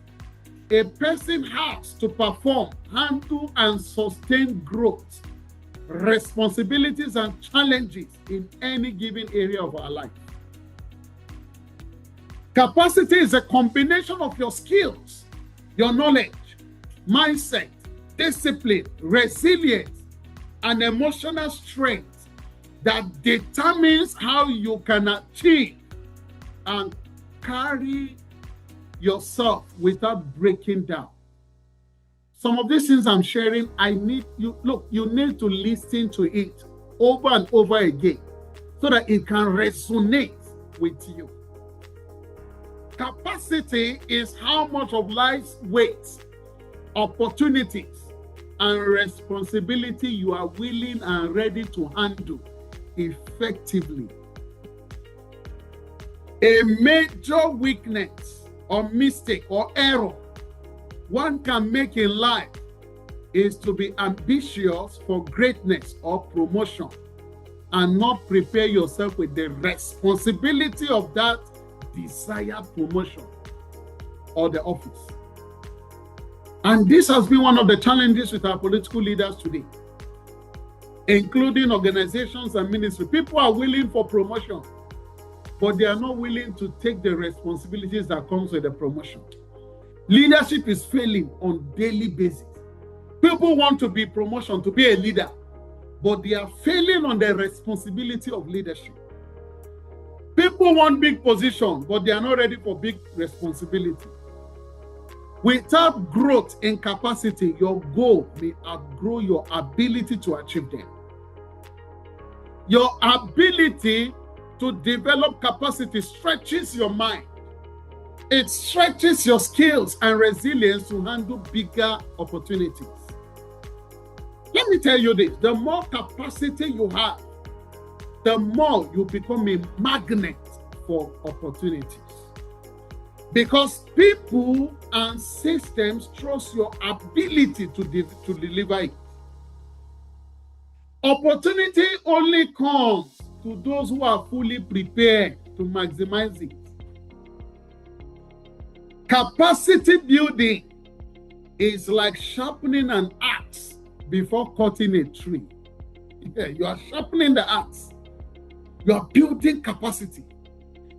a person has to perform, handle, and sustain growth, responsibilities, and challenges in any given area of our life. Capacity is a combination of your skills, your knowledge, mindset, discipline, resilience, and emotional strength that determines how you can achieve and carry yourself without breaking down. Some of these things I'm sharing, you need to listen to it over and over again so that it can resonate with you. Capacity is how much of life's weight, opportunities, and responsibility you are willing and ready to handle effectively. A major weakness or mistake or error one can make in life is to be ambitious for greatness or promotion and not prepare yourself with the responsibility of that desired promotion or the office. And this has been one of the challenges with our political leaders today, including organizations and ministry. People are willing for promotion, but they are not willing to take the responsibilities that comes with the promotion. Leadership is failing on daily basis. People want to be promotion, to be a leader, but they are failing on the responsibility of leadership. People want big position, but they are not ready for big responsibility. Without growth in capacity, your goal may outgrow your ability to achieve them. Your ability to develop capacity stretches your mind. It stretches your skills and resilience to handle bigger opportunities. Let me tell you this, the more capacity you have, the more you become a magnet for opportunities. Because people and systems trust your ability to deliver it. Opportunity only comes to those who are fully prepared to maximize it. Capacity building is like sharpening an axe before cutting a tree. Yeah, you are sharpening the axe. You are building capacity.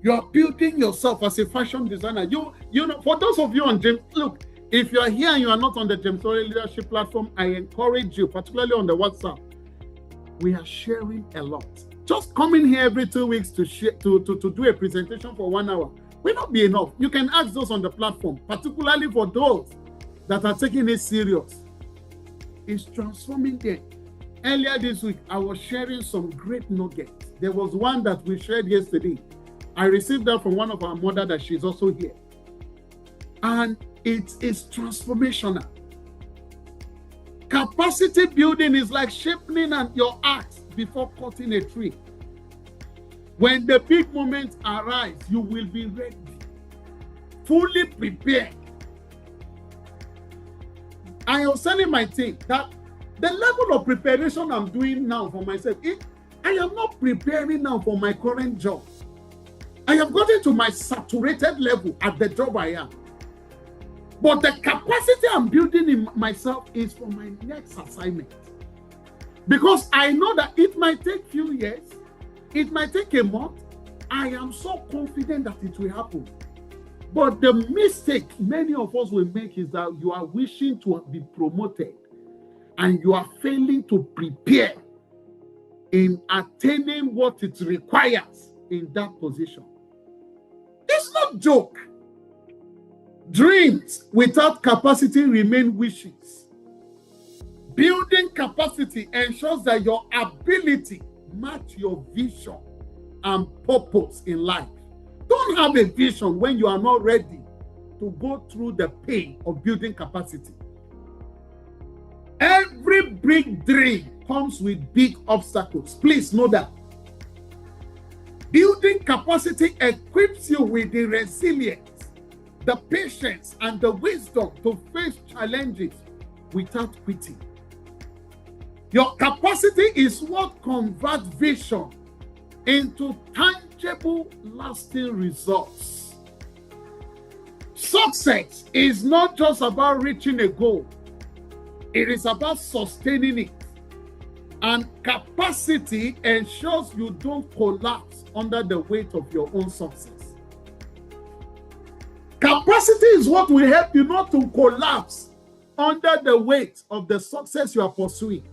You are building yourself as a fashion designer. You know, for those of you on James, look, if you are here and you are not on the James Oluwole Leadership platform, I encourage you, particularly on the WhatsApp. We are sharing a lot. Just coming here every 2 weeks to share, to do a presentation for 1 hour will not be enough. You can ask those on the platform, particularly for those that are taking it serious. It's transforming them. Earlier this week, I was sharing some great nuggets. There was one that we shared yesterday. I received that from one of our mother that she's also here. And it is transformational. Capacity building is like sharpening your axe before cutting a tree. When the big moments arise, you will be ready, fully prepared. I was telling my team that the level of preparation I'm doing now for myself, I am not preparing now for my current job. I have gotten to my saturated level at the job I am. But the capacity I'm building in myself is for my next assignment. Because I know that it might take few years, It might take a month. I am so confident that it will happen. But the mistake many of us will make is that you are wishing to be promoted and you are failing to prepare in attaining what it requires in that position. It's not a joke. Dreams without capacity remain wishes. Building capacity ensures that your ability match your vision and purpose in life. Don't have a vision when you are not ready to go through the pain of building capacity. Every big dream comes with big obstacles. Please know that. Building capacity equips you with the resilience, the patience, and the wisdom to face challenges without quitting. Your capacity is what converts vision into tangible, lasting results. Success is not just about reaching a goal. It is about sustaining it. And capacity ensures you don't collapse under the weight of your own success. Capacity is what will help you not to collapse under the weight of the success you are pursuing.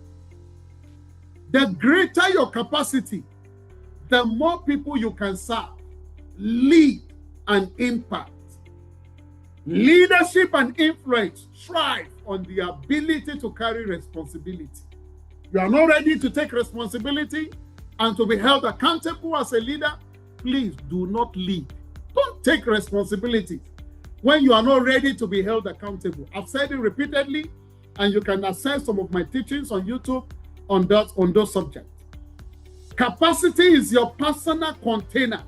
The greater your capacity, the more people you can serve, lead, and impact. Leadership and influence thrive on the ability to carry responsibility. You are not ready to take responsibility and to be held accountable as a leader, please do not lead. Don't take responsibility when you are not ready to be held accountable. I've said it repeatedly, and you can access some of my teachings on YouTube on those subjects. Capacity is your personal container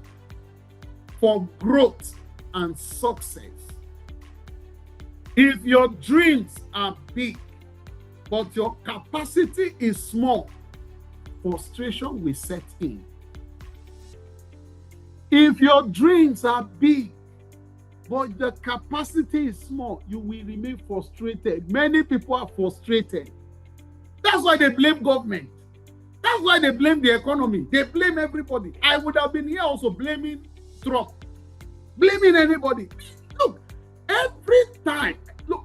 for growth and success. If your dreams are big, but your capacity is small, frustration will set in. If your dreams are big, but the capacity is small, you will remain frustrated. Many people are frustrated. That's why they blame government. That's why they blame the economy. They blame everybody. I would have been here also blaming Trump, blaming anybody. Look, every time,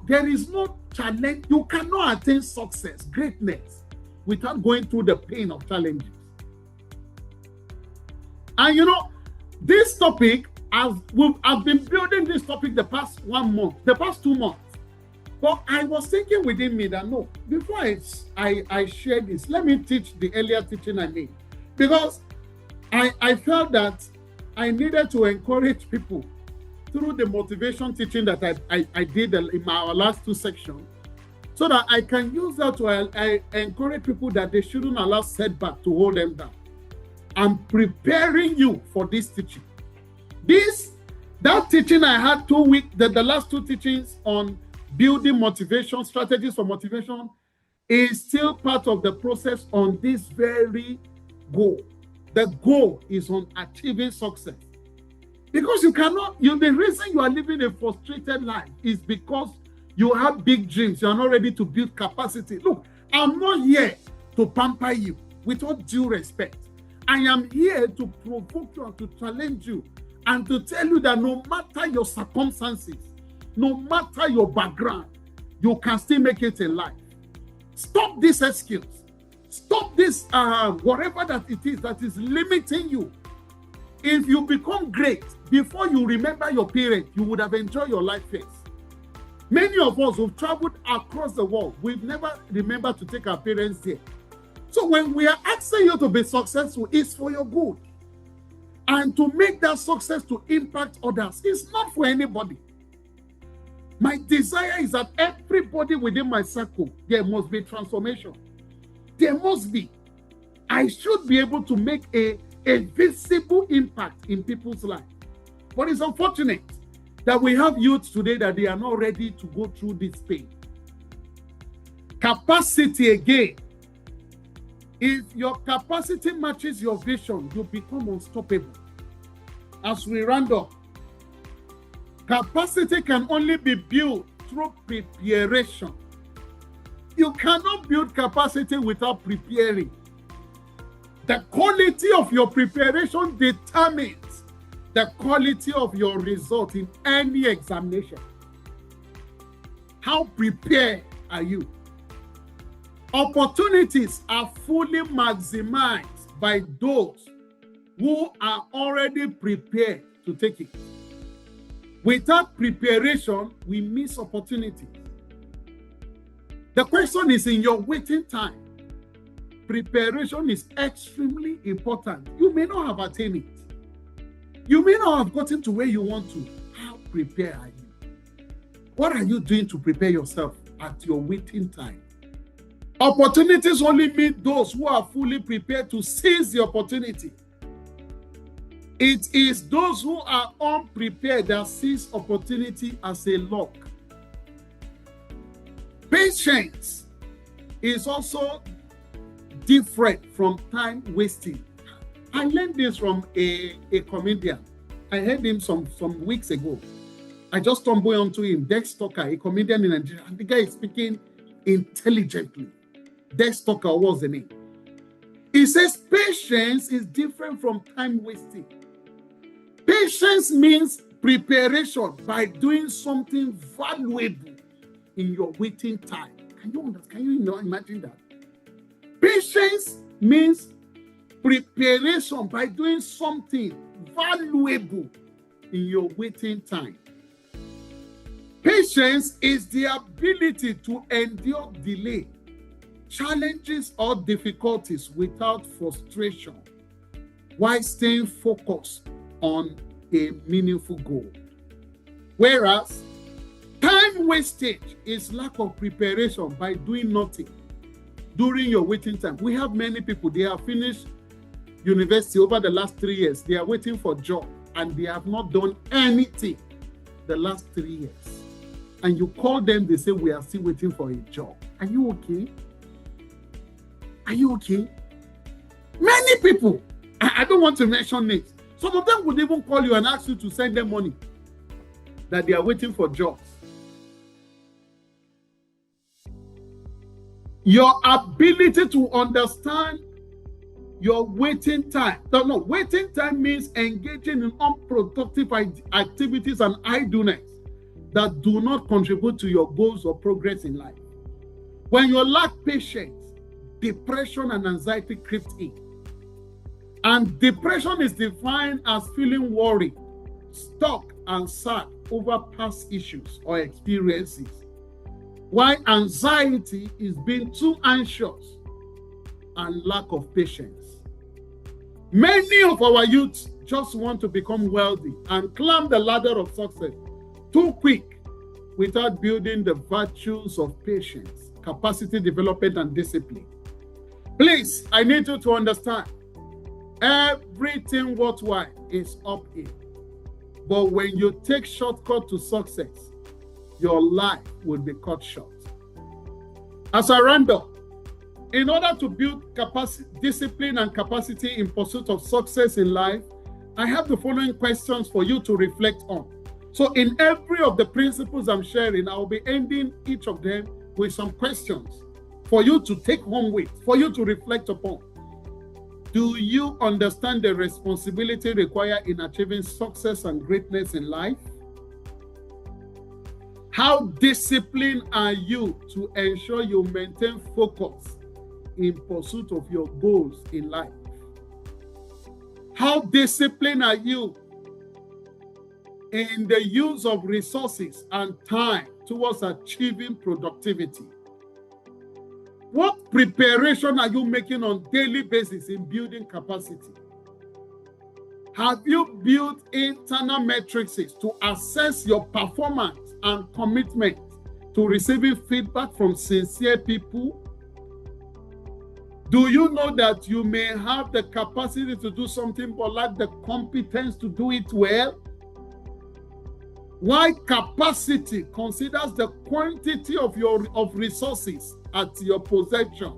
there is no challenge. You cannot attain success, greatness, without going through the pain of challenges. And this topic, I've been building this topic the past 1 month, the past 2 months. But I was thinking within me that no, before I share this, let me teach the earlier teaching I made. Because I felt that I needed to encourage people through the motivation teaching that I did in our last 2 sections, so that I can use that to encourage people that they shouldn't allow setback to hold them down. I'm preparing you for this teaching. That teaching I had 2 weeks, the last 2 teachings on building motivation, strategies for motivation, is still part of the process on this very goal. The goal is on achieving success. Because the reason you are living a frustrated life is because you have big dreams. You are not ready to build capacity. Look, I'm not here to pamper you, with all due respect. I am here to provoke you and to challenge you and to tell you that no matter your circumstances, no matter your background, you can still make it in life. Stop this excuse. Stop this, whatever that it is that is limiting you. If you become great, before you remember your parents, you would have enjoyed your life first. Many of us who've traveled across the world, we've never remembered to take our parents there. So when we are asking you to be successful, it's for your good. And to make that success to impact others, it's not for anybody. My desire is that everybody within my circle, there must be transformation. There must be. I should be able to make a visible impact in people's lives. But it's unfortunate that we have youth today that they are not ready to go through this pain. Capacity again. If your capacity matches your vision, you become unstoppable. As we round up, capacity can only be built through preparation. You cannot build capacity without preparing. The quality of your preparation determines the quality of your result in any examination. How prepared are you? Opportunities are fully maximized by those who are already prepared to take it. Without preparation, we miss opportunities. The question is in your waiting time. Preparation is extremely important. You may not have attained it. You may not have gotten to where you want to. How prepared are you? What are you doing to prepare yourself at your waiting time? Opportunities only meet those who are fully prepared to seize the opportunity. It is those who are unprepared that seize opportunity as a lock. Patience is also different from time wasting. I learned this from a comedian. I heard him some weeks ago. I just stumbled onto him, Dex Tucker, a comedian in Nigeria. And the guy is speaking intelligently. Dex Tucker was the name. He says patience is different from time wasting. Patience means preparation by doing something valuable in your waiting time. Can you understand? Can you imagine that? Patience means preparation by doing something valuable in your waiting time. Patience is the ability to endure delay, challenges, or difficulties without frustration while staying focused on a meaningful goal. Whereas time wastage is lack of preparation by doing nothing during your waiting time. We have many people, they have finished university over the last 3 years. They are waiting for a job and they have not done anything the last 3 years. And you call them, they say, we are still waiting for a job. Are you okay? Are you okay? Many people, I don't want to mention names. Some of them would even call you and ask you to send them money that they are waiting for jobs. Your ability to understand your waiting time. No, waiting time means engaging in unproductive activities and idleness that do not contribute to your goals or progress in life. When you lack patience, depression and anxiety creep in. And depression is defined as feeling worried, stuck, and sad over past issues or experiences, while anxiety is being too anxious and lack of patience. Many of our youths just want to become wealthy and climb the ladder of success too quick without building the virtues of patience, capacity development, and discipline. Please, I need you to understand, everything worthwhile is uphill. But when you take shortcut to success, your life will be cut short. As a round up, in order to build capacity, discipline, and capacity in pursuit of success in life, I have the following questions for you to reflect on. So in every of the principles I'm sharing, I will be ending each of them with some questions for you to take home with, for you to reflect upon. Do you understand the responsibility required in achieving success and greatness in life? How disciplined are you to ensure you maintain focus in pursuit of your goals in life? How disciplined are you in the use of resources and time towards achieving productivity? What preparation are you making on a daily basis in building capacity? Have you built internal metrics to assess your performance and commitment to receiving feedback from sincere people? Do you know that you may have the capacity to do something but lack the competence to do it well? Why capacity considers the quantity of resources at your possession.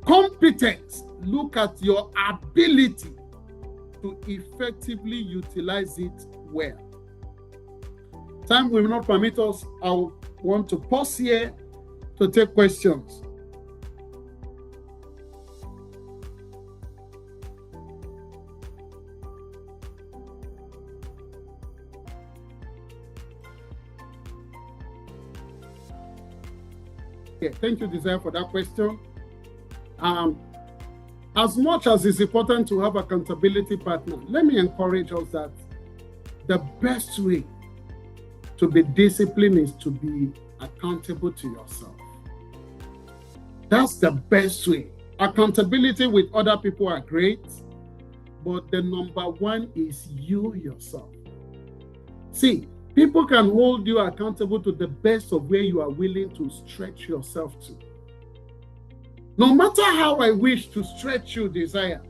Competence, look at your ability to effectively utilize it well. Time will not permit us. I want to pause here to take questions. Thank you, Desire, for that question. As much as it's important to have accountability partner, let me encourage us that the best way to be disciplined is to be accountable to yourself. That's the best way. Accountability with other people are great, but the number one is you yourself. See, people can hold you accountable to the best of where you are willing to stretch yourself to. No matter how I wish to stretch you, Desire,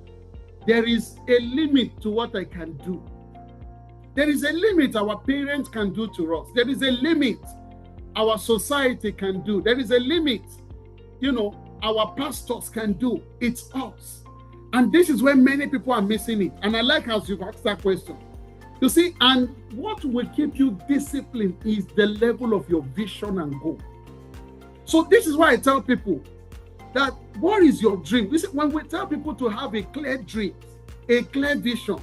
there is a limit to what I can do. There is a limit our parents can do to us. There is a limit our society can do. There is a limit, our pastors can do. It's us. And this is where many people are missing it. And I like how you've asked that question. You see, and what will keep you disciplined is the level of your vision and goal. So this is why I tell people that what is your dream? Listen, when we tell people to have a clear dream, a clear vision,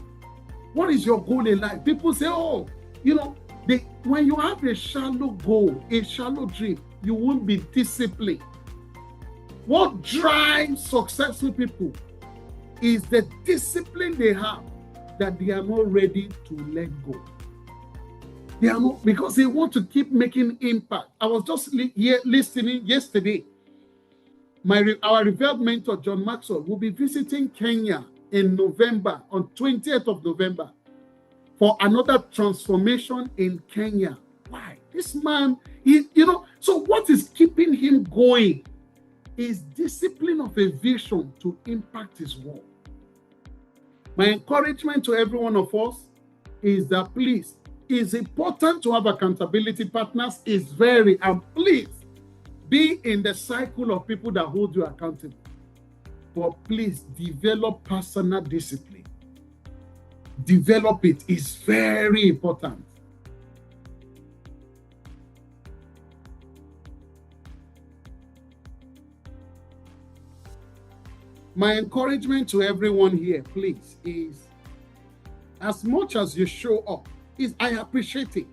what is your goal in life? People say, when you have a shallow goal, a shallow dream, you won't be disciplined. What drives successful people is the discipline they have, that they are not ready to let go. They are not, because they want to keep making impact. I was just listening yesterday. Our revered mentor, John Maxwell, will be visiting Kenya in November, on 20th of November, for another transformation in Kenya. Why? This man, so what is keeping him going is discipline of a vision to impact his world. My encouragement to every one of us is that, please, it's important to have accountability partners. It's very, and please, be in the cycle of people that hold you accountable. But please develop personal discipline. Develop it. It's very important. My encouragement to everyone here, please, is as much as you show up, I appreciate it.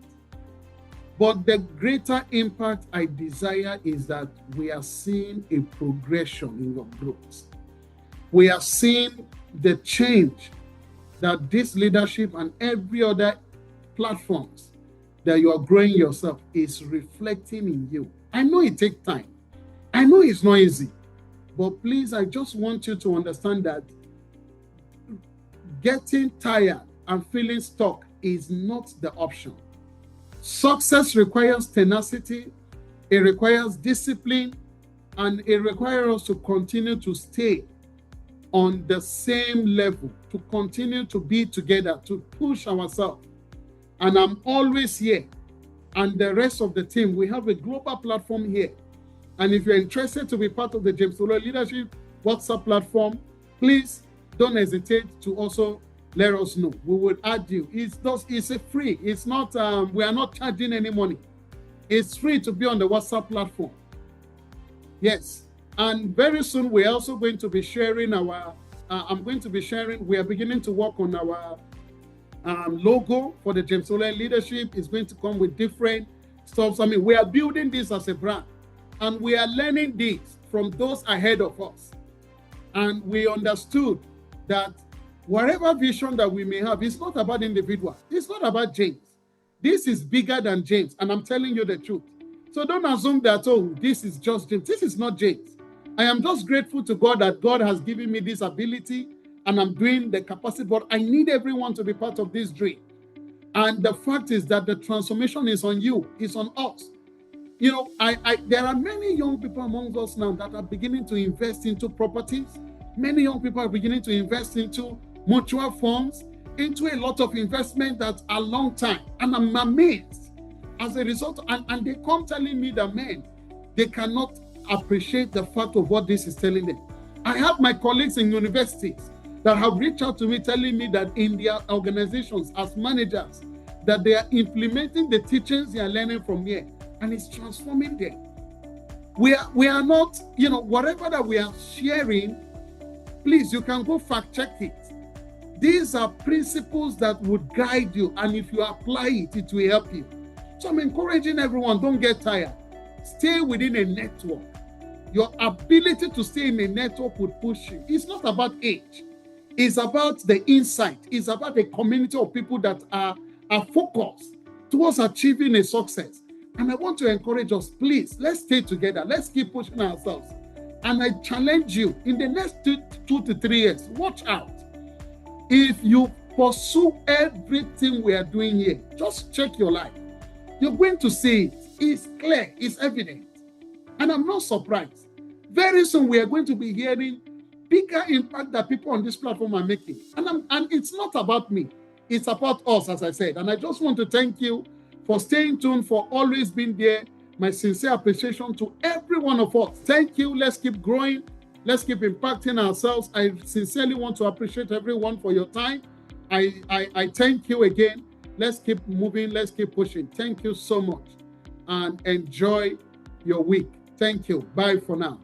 But the greater impact I desire is that we are seeing a progression in your growth. We are seeing the change that this leadership and every other platforms that you are growing yourself is reflecting in you. I know it takes time. I know it's not easy. But please, I just want you to understand that getting tired and feeling stuck is not the option. Success requires tenacity, it requires discipline, and it requires us to continue to stay on the same level, to continue to be together, to push ourselves. And I'm always here. And the rest of the team, we have a global platform here. And if you're interested to be part of the James Oluwole Leadership WhatsApp platform, please don't hesitate to also let us know. We will add you. It's a free. It's not, we are not charging any money. It's free to be on the WhatsApp platform. Yes. And very soon we're also going to be sharing we are beginning to work on our logo for the James Oluwole Leadership. It's going to come with different stuff. I mean, we are building this as a brand. And we are learning this from those ahead of us. And we understood that whatever vision that we may have, it's not about individual. It's not about James. This is bigger than James. And I'm telling you the truth. So don't assume that, this is just James. This is not James. I am just grateful to God that God has given me this ability and I'm doing the capacity. But I need everyone to be part of this dream. And the fact is that the transformation is on you. It's on us. There are many young people among us now that are beginning to invest into properties. Many young people are beginning to invest into mutual funds, into a lot of investment that's a long time. And I'm amazed as a result. And they come telling me that, man, they cannot appreciate the fact of what this is telling them. I have my colleagues in universities that have reached out to me telling me that in their organizations as managers, that they are implementing the teachings they are learning from here. And it's transforming them. We are not, whatever that we are sharing, please, you can go fact check it. These are principles that would guide you. And if you apply it, it will help you. So I'm encouraging everyone, don't get tired. Stay within a network. Your ability to stay in a network would push you. It's not about age. It's about the insight. It's about a community of people that are focused towards achieving a success. And I want to encourage us, please, let's stay together. Let's keep pushing ourselves. And I challenge you, in the next 2 to 3 years, watch out. If you pursue everything we are doing here, just check your life. You're going to see it. It's clear. It's evident. And I'm not surprised. Very soon we are going to be hearing bigger impact that people on this platform are making. And it's not about me. It's about us, as I said. And I just want to thank you for staying tuned, for always being there. My sincere appreciation to every one of us. Thank you. Let's keep growing. Let's keep impacting ourselves. I sincerely want to appreciate everyone for your time. I thank you again. Let's keep moving. Let's keep pushing. Thank you so much. And enjoy your week. Thank you. Bye for now.